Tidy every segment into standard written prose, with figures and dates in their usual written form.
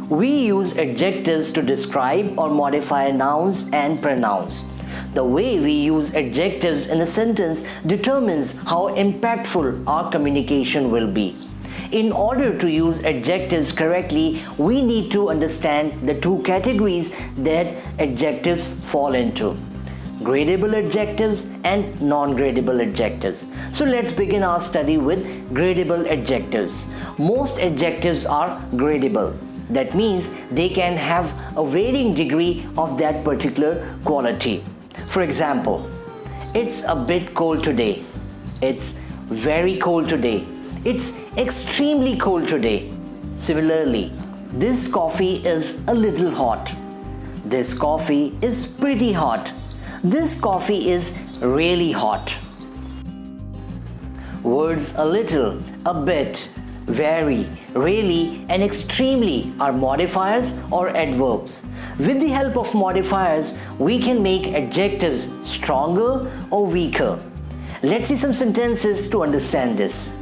We use adjectives to describe or modify nouns and pronouns. The way we use adjectives in a sentence determines how impactful our communication will be. In order to use adjectives correctly, we need to understand the two categories that adjectives fall into: gradable adjectives and non-gradable adjectives. So let's begin our study with gradable adjectives. Most adjectives are gradable. That means they can have a varying degree of that particular quality. For example, it's a bit cold today. It's very cold today. It's extremely cold today. Similarly, this coffee is a little hot. This coffee is pretty hot. This coffee is really hot. Words a little, a bit, very, really and extremely are modifiers or adverbs. With the help of modifiers, we can make adjectives stronger or weaker. Let's see some sentences to understand this.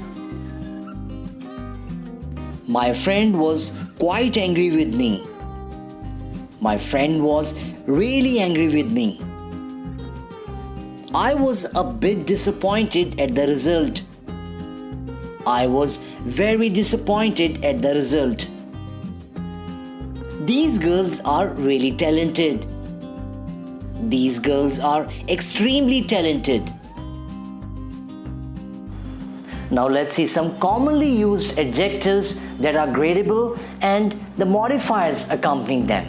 My friend was quite angry with me. My friend was really angry with me. I was a bit disappointed at the result. I was very disappointed at the result. These girls are really talented. These girls are extremely talented. Now let's see some commonly used adjectives that are gradable and the modifiers accompanying them.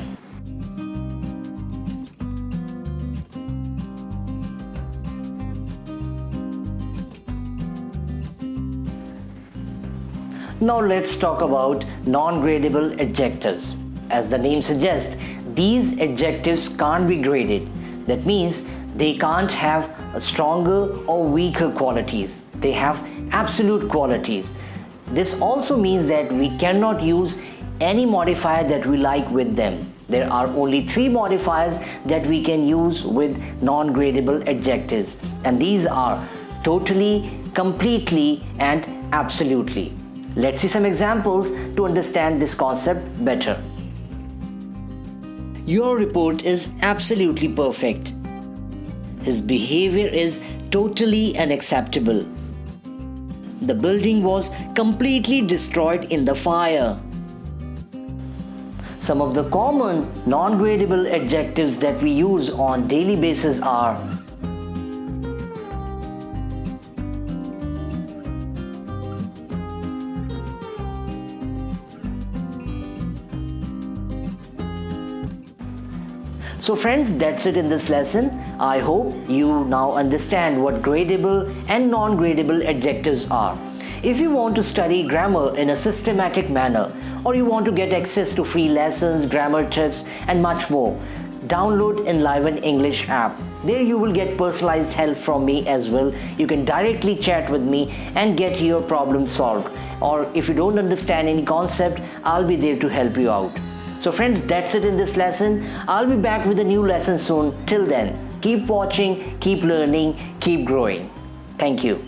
Now let's talk about non-gradable adjectives. As the name suggests, these adjectives can't be graded. That means they can't have stronger or weaker qualities. They have absolute qualities. This also means that we cannot use any modifier that we like with them. There are only 3 modifiers that we can use with non-gradable adjectives, and these are totally, completely and absolutely. Let's see some examples to understand this concept better. Your report is absolutely perfect. His behavior is totally unacceptable. The building was completely destroyed in the fire. Some of the common non-gradable adjectives that we use on daily basis are: So friends, that's it in this lesson. I hope you now understand what gradable and non-gradable adjectives are. If you want to study grammar in a systematic manner, or you want to get access to free lessons, grammar tips and much more, download Enliven English app. There you will get personalized help from me as well. You can directly chat with me and get your problem solved. Or if you don't understand any concept, I'll be there to help you out. So friends, that's it in this lesson. I'll be back with a new lesson soon. Till then, keep watching, keep learning, keep growing. Thank you.